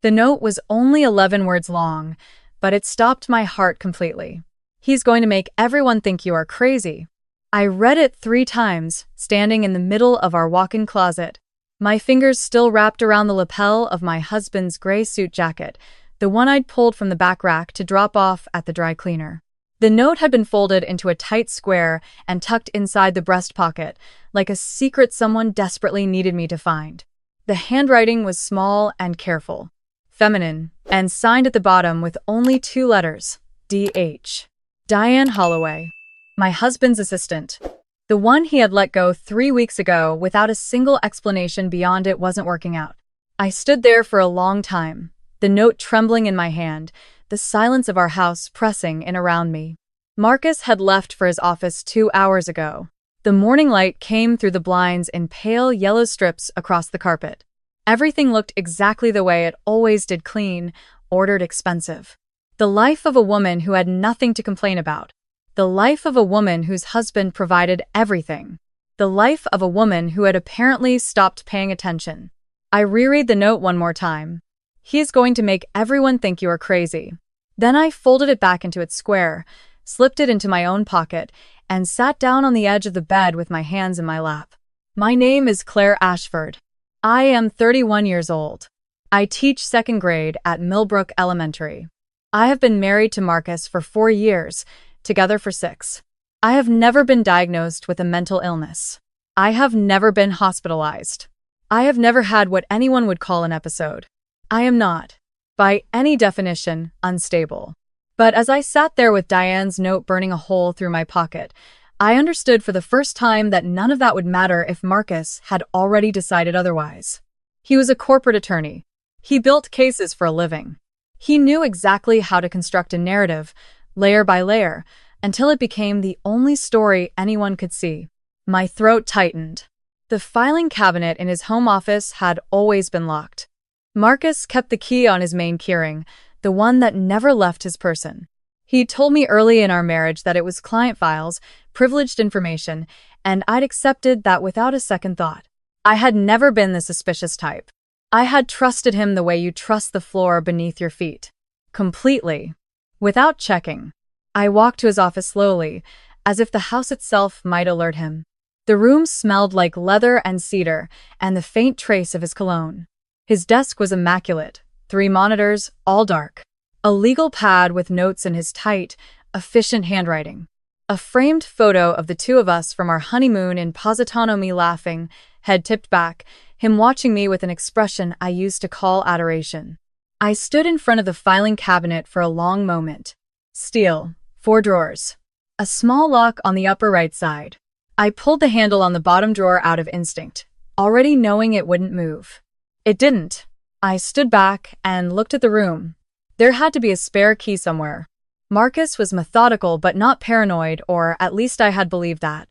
The note was only 11 words long, but it stopped my heart completely. "He's going to make everyone think you are crazy." I read it 3 times, standing in the middle of our walk-in closet. My fingers still wrapped around the lapel of my husband's gray suit jacket, the one I'd pulled from the back rack to drop off at the dry cleaner. The note had been folded into a tight square and tucked inside the breast pocket, like a secret someone desperately needed me to find. The handwriting was small and careful, feminine, and signed at the bottom with only 2 letters, D.H. Diane Holloway, my husband's assistant. The one he had let go 3 weeks ago without a single explanation beyond it wasn't working out. I stood there for a long time, the note trembling in my hand, the silence of our house pressing in around me. Marcus had left for his office 2 hours ago. The morning light came through the blinds in pale yellow strips across the carpet. Everything looked exactly the way it always did: clean, ordered, expensive. The life of a woman who had nothing to complain about. The life of a woman whose husband provided everything. The life of a woman who had apparently stopped paying attention. I reread the note one more time. "He is going to make everyone think you are crazy." Then I folded it back into its square, slipped it into my own pocket, and sat down on the edge of the bed with my hands in my lap. My name is Claire Ashford. I am 31 years old. I teach 2nd grade at Millbrook Elementary. I have been married to Marcus for 4 years, together for 6. I have never been diagnosed with a mental illness. I have never been hospitalized. I have never had what anyone would call an episode. I am not, by any definition, unstable. But as I sat there with Diane's note burning a hole through my pocket, I understood for the first time that none of that would matter if Marcus had already decided otherwise. He was a corporate attorney. He built cases for a living. He knew exactly how to construct a narrative, layer by layer, until it became the only story anyone could see. My throat tightened. The filing cabinet in his home office had always been locked. Marcus kept the key on his main keyring, the one that never left his person. He told me early in our marriage that it was client files, privileged information, and I'd accepted that without a second thought. I had never been the suspicious type. I had trusted him the way you trust the floor beneath your feet. Completely. Without checking. I walked to his office slowly, as if the house itself might alert him. The room smelled like leather and cedar, and the faint trace of his cologne. His desk was immaculate, 3 monitors, all dark. A legal pad with notes in his tight, efficient handwriting. A framed photo of the 2 of us from our honeymoon in Positano, me laughing, head tipped back, him watching me with an expression I used to call adoration. I stood in front of the filing cabinet for a long moment. Steel, 4 drawers. A small lock on the upper right side. I pulled the handle on the bottom drawer out of instinct, already knowing it wouldn't move. It didn't. I stood back and looked at the room. There had to be a spare key somewhere. Marcus was methodical but not paranoid, or at least I had believed that.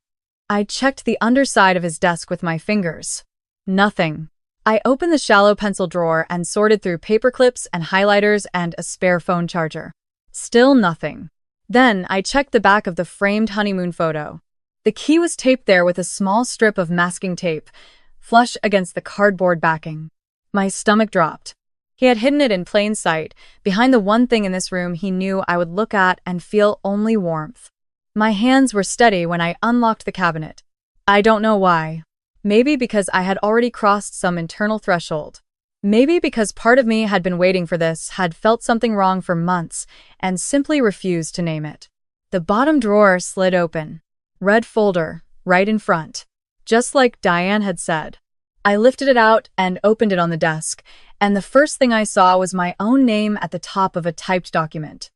I checked the underside of his desk with my fingers. Nothing. I opened the shallow pencil drawer and sorted through paper clips and highlighters and a spare phone charger. Still nothing. Then I checked the back of the framed honeymoon photo. The key was taped there with a small strip of masking tape, flush against the cardboard backing. My stomach dropped. He had hidden it in plain sight, behind the one thing in this room he knew I would look at and feel only warmth. My hands were steady when I unlocked the cabinet. I don't know why. Maybe because I had already crossed some internal threshold. Maybe because part of me had been waiting for this, had felt something wrong for months, and simply refused to name it. The bottom drawer slid open. Red folder, right in front. Just like Diane had said. I lifted it out and opened it on the desk, and the first thing I saw was my own name at the top of a typed document.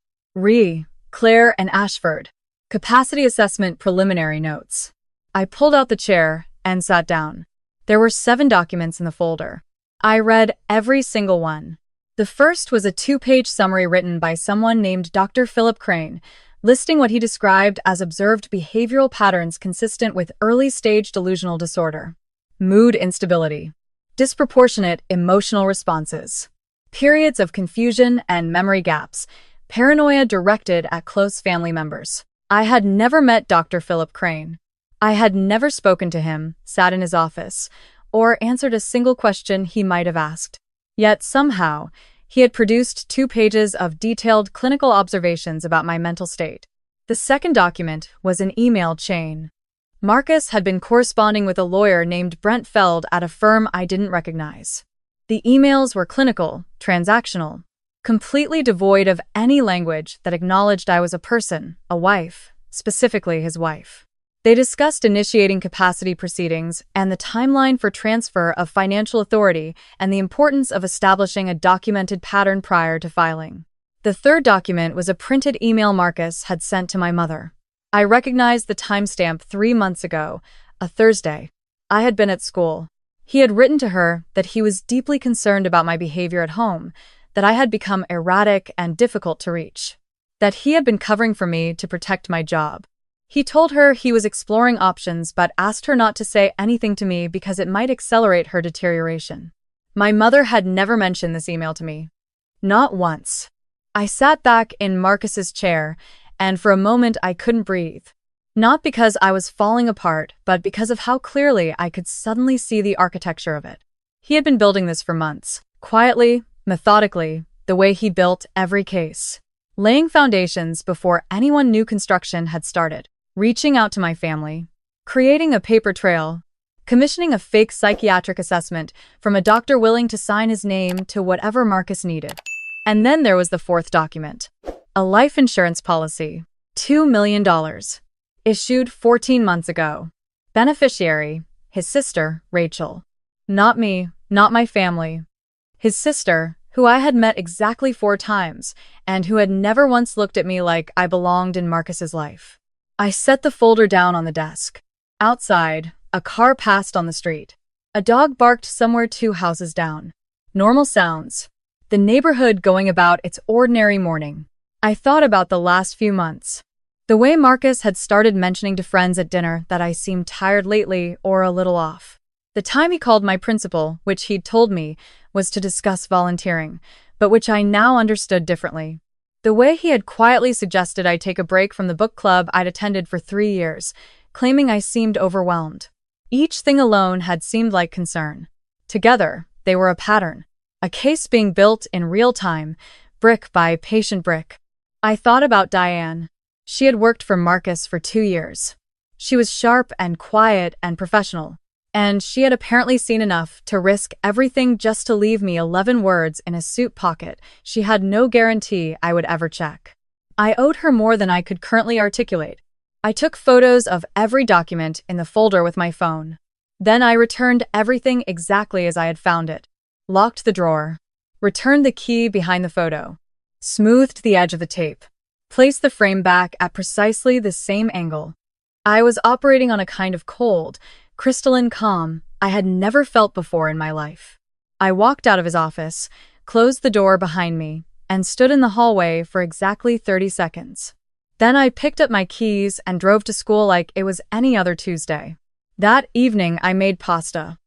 Claire and Ashford. Capacity Assessment Preliminary Notes. I pulled out the chair and sat down. There were 7 documents in the folder. I read every single one. The first was a 2-page summary written by someone named Dr. Philip Crane, listing what he described as observed behavioral patterns consistent with early-stage delusional disorder. Mood instability. Disproportionate emotional responses. Periods of confusion and memory gaps. Paranoia directed at close family members. I had never met Dr. Philip Crane. I had never spoken to him, sat in his office, or answered a single question he might have asked. Yet somehow, He had produced 2 pages of detailed clinical observations about my mental state. The second document was an email chain. Marcus had been corresponding with a lawyer named Brent Feld at a firm I didn't recognize. The emails were clinical, transactional, completely devoid of any language that acknowledged I was a person, a wife, specifically his wife. They discussed initiating capacity proceedings and the timeline for transfer of financial authority and the importance of establishing a documented pattern prior to filing. The third document was a printed email Marcus had sent to my mother. I recognized the timestamp 3 months ago, a Thursday. I had been at school. He had written to her that he was deeply concerned about my behavior at home, that I had become erratic and difficult to reach, that he had been covering for me to protect my job. He told her he was exploring options but asked her not to say anything to me because it might accelerate her deterioration. My mother had never mentioned this email to me. Not once. I sat back in Marcus's chair, and for a moment I couldn't breathe. Not because I was falling apart, but because of how clearly I could suddenly see the architecture of it. He had been building this for months, quietly, methodically, the way he built every case. Laying foundations before anyone knew construction had started. Reaching out to my family, creating a paper trail, commissioning a fake psychiatric assessment from a doctor willing to sign his name to whatever Marcus needed. And then there was the fourth document, a life insurance policy, $2 million, issued 14 months ago. Beneficiary, his sister, Rachel. Not me, not my family. His sister, who I had met exactly 4 times, and who had never once looked at me like I belonged in Marcus's life. I set the folder down on the desk. Outside, a car passed on the street. A dog barked somewhere 2 houses down. Normal sounds. The neighborhood going about its ordinary morning. I thought about the last few months. The way Marcus had started mentioning to friends at dinner that I seemed tired lately or a little off. The time he called my principal, which he'd told me, was to discuss volunteering, but which I now understood differently. The way he had quietly suggested I take a break from the book club I'd attended for 3 years, claiming I seemed overwhelmed. Each thing alone had seemed like concern. Together, they were a pattern. A case being built in real time, brick by patient brick. I thought about Diane. She had worked for Marcus for 2 years. She was sharp and quiet and professional. And she had apparently seen enough to risk everything just to leave me 11 words in a suit pocket she had no guarantee I would ever check. I owed her more than I could currently articulate. I took photos of every document in the folder with my phone. Then I returned everything exactly as I had found it. Locked the drawer. Returned the key behind the photo. Smoothed the edge of the tape. Placed the frame back at precisely the same angle. I was operating on a kind of cold, crystalline calm I had never felt before in my life. I walked out of his office, closed the door behind me, and stood in the hallway for exactly 30 seconds. Then I picked up my keys and drove to school like it was any other Tuesday. That evening I made pasta.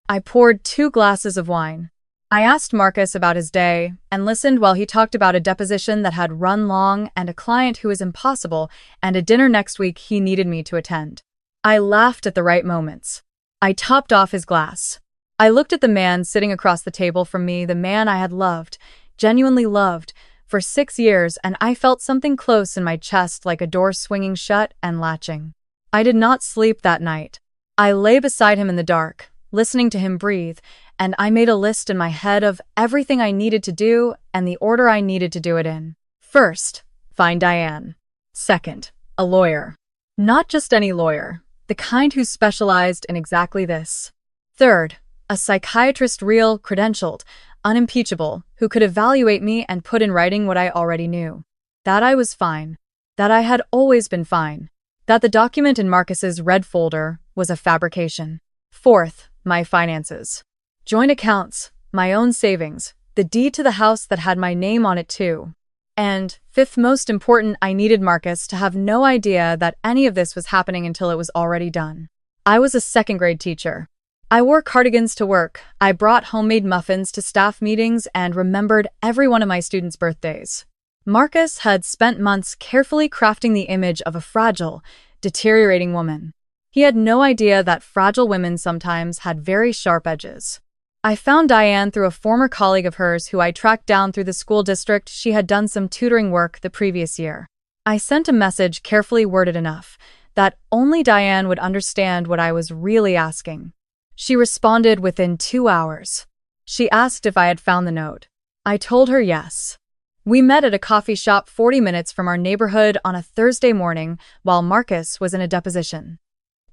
I poured 2 glasses of wine. I asked Marcus about his day and listened while he talked about a deposition that had run long and a client who was impossible and a dinner next week he needed me to attend. I laughed at the right moments. I topped off his glass. I looked at the man sitting across the table from me, the man I had loved, genuinely loved, for 6 years, and I felt something close in my chest like a door swinging shut and latching. I did not sleep that night. I lay beside him in the dark, listening to him breathe, and I made a list in my head of everything I needed to do and the order I needed to do it in. First, find Diane. Second, a lawyer. Not just any lawyer. The kind who specialized in exactly this. Third, a psychiatrist, real, credentialed, unimpeachable, who could evaluate me and put in writing what I already knew. That I was fine. That I had always been fine. That the document in Marcus's red folder was a fabrication. Fourth, my finances. Joint accounts, my own savings, the deed to the house that had my name on it too. And, fifth most important, I needed Marcus to have no idea that any of this was happening until it was already done. I was a second-grade teacher. I wore cardigans to work, I brought homemade muffins to staff meetings, and remembered every one of my students' birthdays. Marcus had spent months carefully crafting the image of a fragile, deteriorating woman. He had no idea that fragile women sometimes had very sharp edges. I found Diane through a former colleague of hers who I tracked down through the school district. She had done some tutoring work the previous year. I sent a message carefully worded enough that only Diane would understand what I was really asking. She responded within 2 hours. She asked if I had found the note. I told her yes. We met at a coffee shop 40 minutes from our neighborhood on a Thursday morning while Marcus was in a deposition.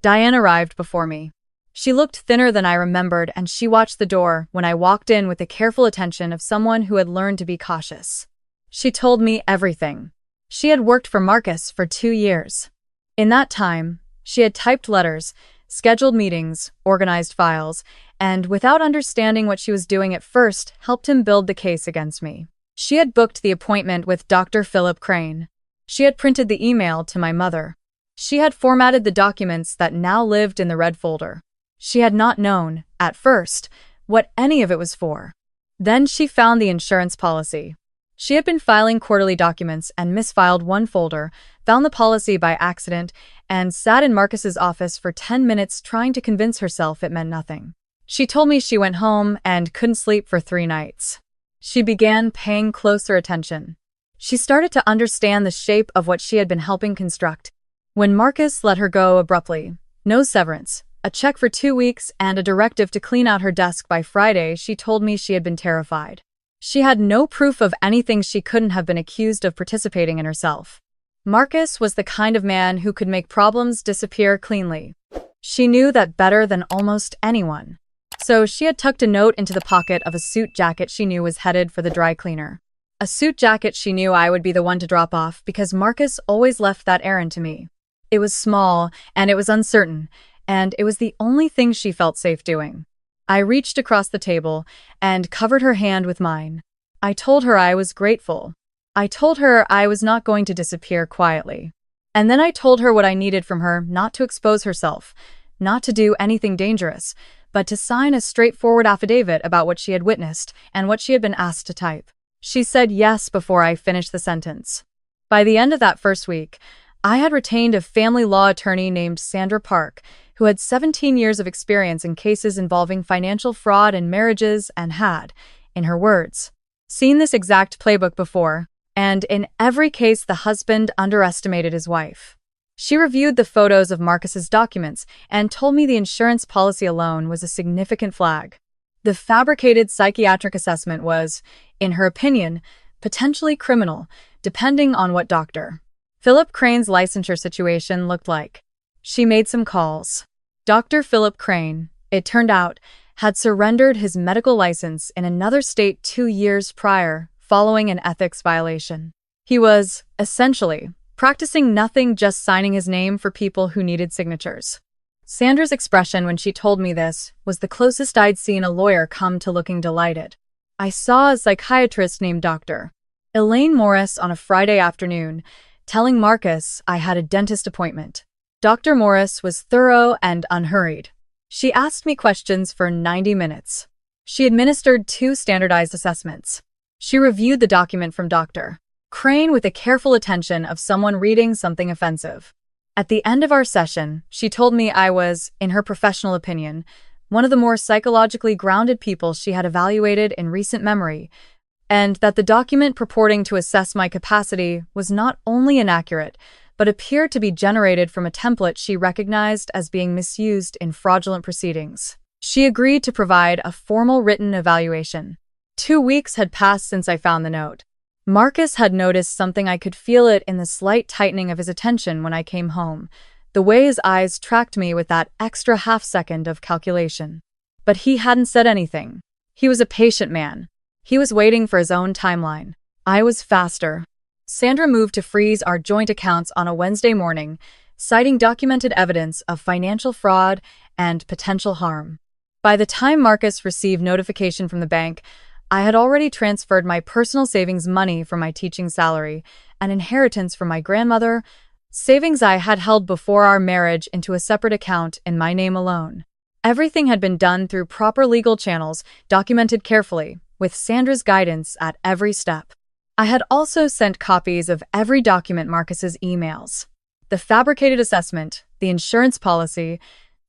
Diane arrived before me. She looked thinner than I remembered, and she watched the door when I walked in with the careful attention of someone who had learned to be cautious. She told me everything. She had worked for Marcus for 2 years. In that time, she had typed letters, scheduled meetings, organized files, and without understanding what she was doing at first, helped him build the case against me. She had booked the appointment with Dr. Philip Crane. She had printed the email to my mother. She had formatted the documents that now lived in the red folder. She had not known, at first, what any of it was for. Then she found the insurance policy. She had been filing quarterly documents and misfiled one folder, found the policy by accident, and sat in Marcus's office for 10 minutes trying to convince herself it meant nothing. She told me she went home and couldn't sleep for 3 nights. She began paying closer attention. She started to understand the shape of what she had been helping construct. When Marcus let her go abruptly, no severance, a check for 2 weeks, and a directive to clean out her desk by Friday, she told me she had been terrified. She had no proof of anything. She couldn't have been accused of participating in herself. Marcus was the kind of man who could make problems disappear cleanly. She knew that better than almost anyone. So she had tucked a note into the pocket of a suit jacket she knew was headed for the dry cleaner. A suit jacket she knew I would be the one to drop off because Marcus always left that errand to me. It was small, and it was uncertain, and it was the only thing she felt safe doing. I reached across the table and covered her hand with mine. I told her I was grateful. I told her I was not going to disappear quietly. And then I told her what I needed from her: not to expose herself, not to do anything dangerous, but to sign a straightforward affidavit about what she had witnessed and what she had been asked to type. She said yes before I finished the sentence. By the end of that first week, I had retained a family law attorney named Sandra Park, who had 17 years of experience in cases involving financial fraud and marriages and had, in her words, seen this exact playbook before, and in every case the husband underestimated his wife. She reviewed the photos of Marcus's documents and told me the insurance policy alone was a significant flag. The fabricated psychiatric assessment was, in her opinion, potentially criminal, depending on what Dr. Philip Crane's licensure situation looked like. She made some calls. Dr. Philip Crane, it turned out, had surrendered his medical license in another state 2 years prior, following an ethics violation. He was, essentially, practicing nothing, just signing his name for people who needed signatures. Sandra's expression when she told me this was the closest I'd seen a lawyer come to looking delighted. I saw a psychiatrist named Dr. Elaine Morris on a Friday afternoon, telling Marcus I had a dentist appointment. Dr. Morris was thorough and unhurried. She asked me questions for 90 minutes. She administered 2 standardized assessments. She reviewed the document from Dr. Crane with the careful attention of someone reading something offensive. At the end of our session, she told me I was, in her professional opinion, one of the more psychologically grounded people she had evaluated in recent memory, and that the document purporting to assess my capacity was not only inaccurate, but appeared to be generated from a template she recognized as being misused in fraudulent proceedings. She agreed to provide a formal written evaluation. 2 weeks had passed since I found the note. Marcus had noticed something. I could feel it in the slight tightening of his attention when I came home, the way his eyes tracked me with that extra half-second of calculation. But he hadn't said anything. He was a patient man. He was waiting for his own timeline. I was faster. Sandra moved to freeze our joint accounts on a Wednesday morning, citing documented evidence of financial fraud and potential harm. By the time Marcus received notification from the bank, I had already transferred my personal savings money from my teaching salary, an inheritance from my grandmother, savings I had held before our marriage, into a separate account in my name alone. Everything had been done through proper legal channels, documented carefully, with Sandra's guidance at every step. I had also sent copies of every document: Marcus's emails, the fabricated assessment, the insurance policy,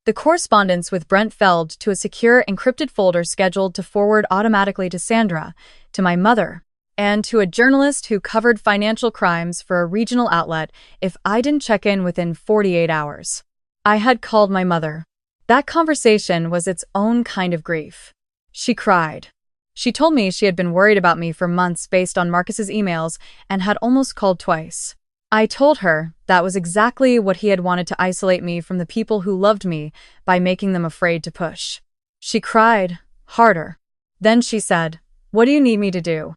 the correspondence with Brent Feld to a secure encrypted folder scheduled to forward automatically to Sandra, to my mother, and to a journalist who covered financial crimes for a regional outlet if I didn't check in within 48 hours. I had called my mother. That conversation was its own kind of grief. She cried. She told me she had been worried about me for months based on Marcus's emails and had almost called twice. I told her that was exactly what he had wanted, to isolate me from the people who loved me by making them afraid to push. She cried harder. Then she said, "What do you need me to do?"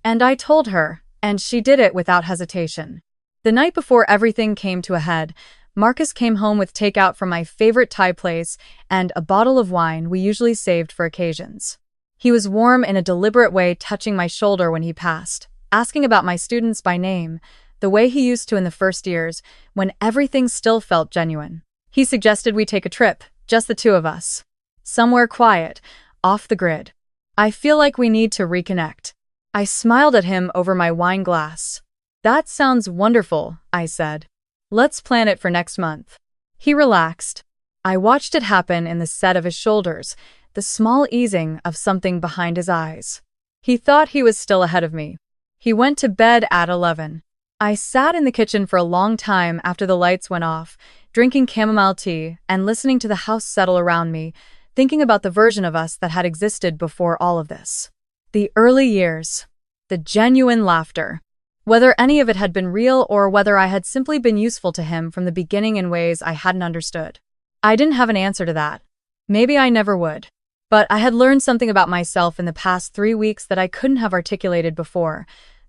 And I told her, and she did it without hesitation. The night before everything came to a head, Marcus came home with takeout from my favorite Thai place and a bottle of wine we usually saved for occasions. He was warm in a deliberate way, touching my shoulder when he passed, asking about my students by name, the way he used to in the first years, when everything still felt genuine. He suggested we take a trip, just the two of us. Somewhere quiet, off the grid. I feel like we need to reconnect. I smiled at him over my wine glass. That sounds wonderful, I said. Let's plan it for next month. He relaxed. I watched it happen in the set of his shoulders, the small easing of something behind his eyes. He thought he was still ahead of me. He went to bed at 11. I sat in the kitchen for a long time after the lights went off, drinking chamomile tea and listening to the house settle around me, thinking about the version of us that had existed before all of this. The early years. The genuine laughter. Whether any of it had been real or whether I had simply been useful to him from the beginning in ways I hadn't understood. I didn't have an answer to that. Maybe I never would. But I had learned something about myself in the past 3 weeks that I couldn't have articulated before,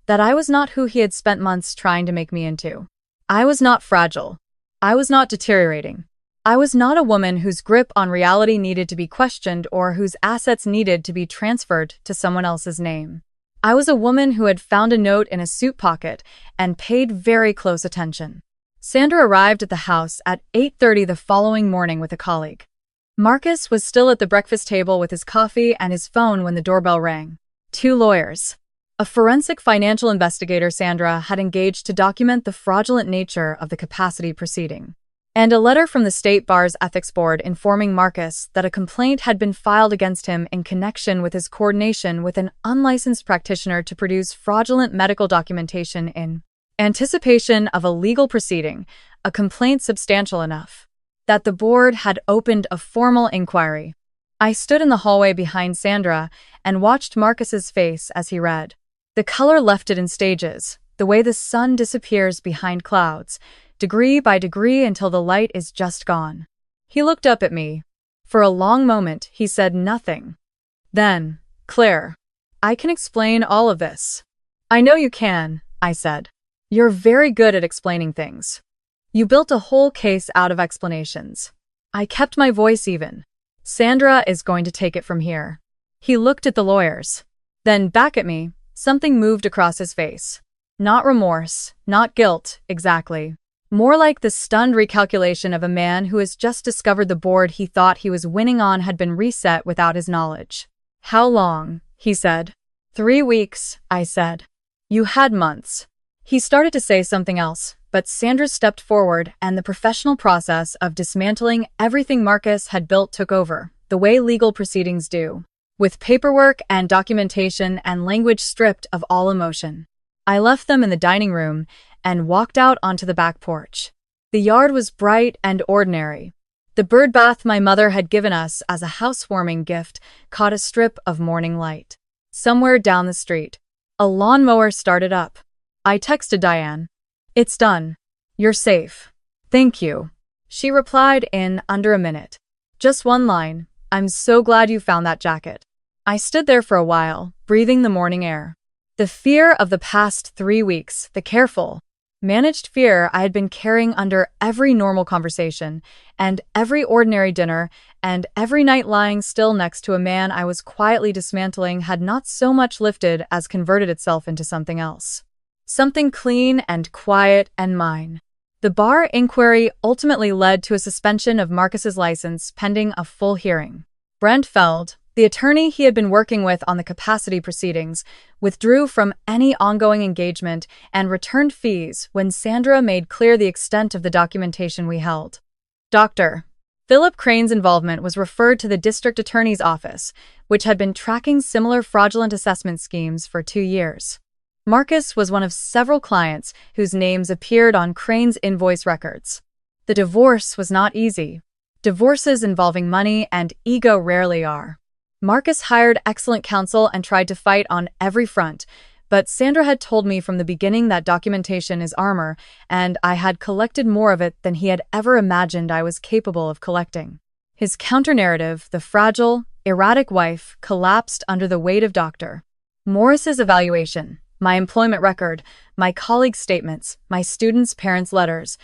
that I was not who he had spent months trying to make me into. I was not fragile. I was not deteriorating. I was not a woman whose grip on reality needed to be questioned or whose assets needed to be transferred to someone else's name. I was a woman who had found a note in a suit pocket and paid very close attention. Sandra arrived at the house at 8:30 the following morning with a colleague. Marcus was still at the breakfast table with his coffee and his phone when the doorbell rang. 2 lawyers. A forensic financial investigator Sandra had engaged to document the fraudulent nature of the capacity proceeding, and a letter from the State Bar's Ethics Board informing Marcus that a complaint had been filed against him in connection with his coordination with an unlicensed practitioner to produce fraudulent medical documentation in anticipation of a legal proceeding, a complaint substantial enough that the board had opened a formal inquiry. I stood in the hallway behind Sandra and watched Marcus's face as he read. The color left it in stages, the way the sun disappears behind clouds, degree by degree until the light is just gone. He looked up at me. For a long moment, he said nothing. Then, "Claire, I can explain all of this." "I know you can," I said. "You're very good at explaining things. You built a whole case out of explanations." I kept my voice even. "Sandra is going to take it from here." He looked at the lawyers. Then back at me. Something moved across his face. Not remorse, not guilt, exactly. More like the stunned recalculation of a man who has just discovered the board he thought he was winning on had been reset without his knowledge. "How long?" he said. 3 weeks, I said. "You had months." He started to say something else, but Sandra stepped forward and the professional process of dismantling everything Marcus had built took over, the way legal proceedings do, with paperwork and documentation and language stripped of all emotion. I left them in the dining room and walked out onto the back porch. The yard was bright and ordinary. The bird bath my mother had given us as a housewarming gift caught a strip of morning light. Somewhere down the street, a lawnmower started up. I texted Diane. "It's done. You're safe." "Thank you," she replied in under a minute. Just one line. "I'm so glad you found that jacket." I stood there for a while, breathing the morning air. The fear of the past 3 weeks, the careful, managed fear I had been carrying under every normal conversation, and every ordinary dinner, and every night lying still next to a man I was quietly dismantling had not so much lifted as converted itself into something else. Something clean and quiet and mine. The bar inquiry ultimately led to a suspension of Marcus's license pending a full hearing. Brent Feld, the attorney he had been working with on the capacity proceedings, withdrew from any ongoing engagement and returned fees when Sandra made clear the extent of the documentation we held. "Doctor," Philip Crane's involvement was referred to the district attorney's office, which had been tracking similar fraudulent assessment schemes for 2 years. Marcus was one of several clients whose names appeared on Crane's invoice records. The divorce was not easy. Divorces involving money and ego rarely are. Marcus hired excellent counsel and tried to fight on every front, but Sandra had told me from the beginning that documentation is armor, and I had collected more of it than he had ever imagined I was capable of collecting. His counter-narrative, the fragile, erratic wife, collapsed under the weight of Dr. Morris's evaluation, my employment record, my colleagues' statements, my students' parents' letters,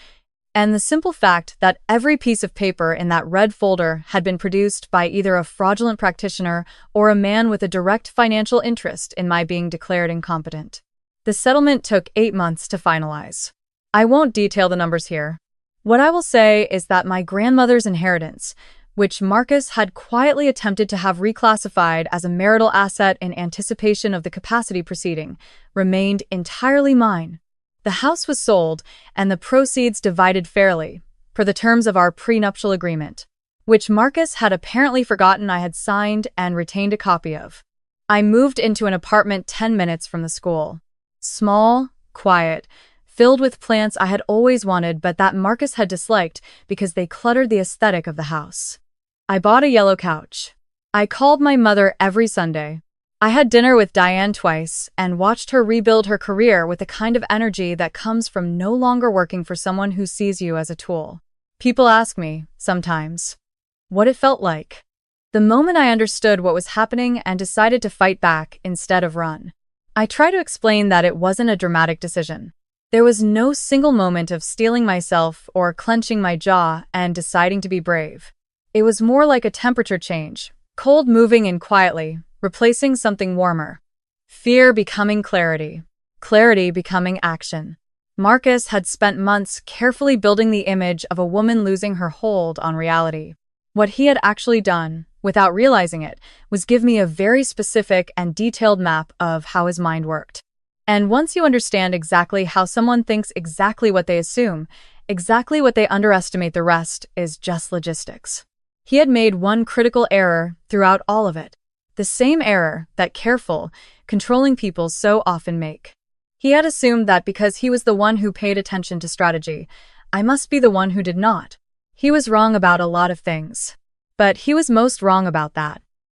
and the simple fact that every piece of paper in that red folder had been produced by either a fraudulent practitioner or a man with a direct financial interest in my being declared incompetent. The settlement took 8 months to finalize. I won't detail the numbers here. What I will say is that my grandmother's inheritance, which Marcus had quietly attempted to have reclassified as a marital asset in anticipation of the capacity proceeding, remained entirely mine. The house was sold, and the proceeds divided fairly, per the terms of our prenuptial agreement, which Marcus had apparently forgotten I had signed and retained a copy of. I moved into an apartment 10 minutes from the school. Small, quiet, filled with plants I had always wanted but that Marcus had disliked because they cluttered the aesthetic of the house. I bought a yellow couch. I called my mother every Sunday. I had dinner with Diane twice and watched her rebuild her career with the kind of energy that comes from no longer working for someone who sees you as a tool. People ask me, sometimes, what it felt like. The moment I understood what was happening and decided to fight back instead of run. I try to explain that it wasn't a dramatic decision. There was no single moment of steeling myself or clenching my jaw and deciding to be brave. It was more like a temperature change, cold moving in quietly, replacing something warmer. Fear becoming clarity. Clarity becoming action. Marcus had spent months carefully building the image of a woman losing her hold on reality. What he had actually done, without realizing it, was give me a very specific and detailed map of how his mind worked. And once you understand exactly how someone thinks exactly what they assume, exactly what they underestimate, the rest is just logistics. He had made one critical error throughout all of it. The same error that careful, controlling people so often make. He had assumed that because he was the one who paid attention to strategy, I must be the one who did not. He was wrong about a lot of things. But he was most wrong about that.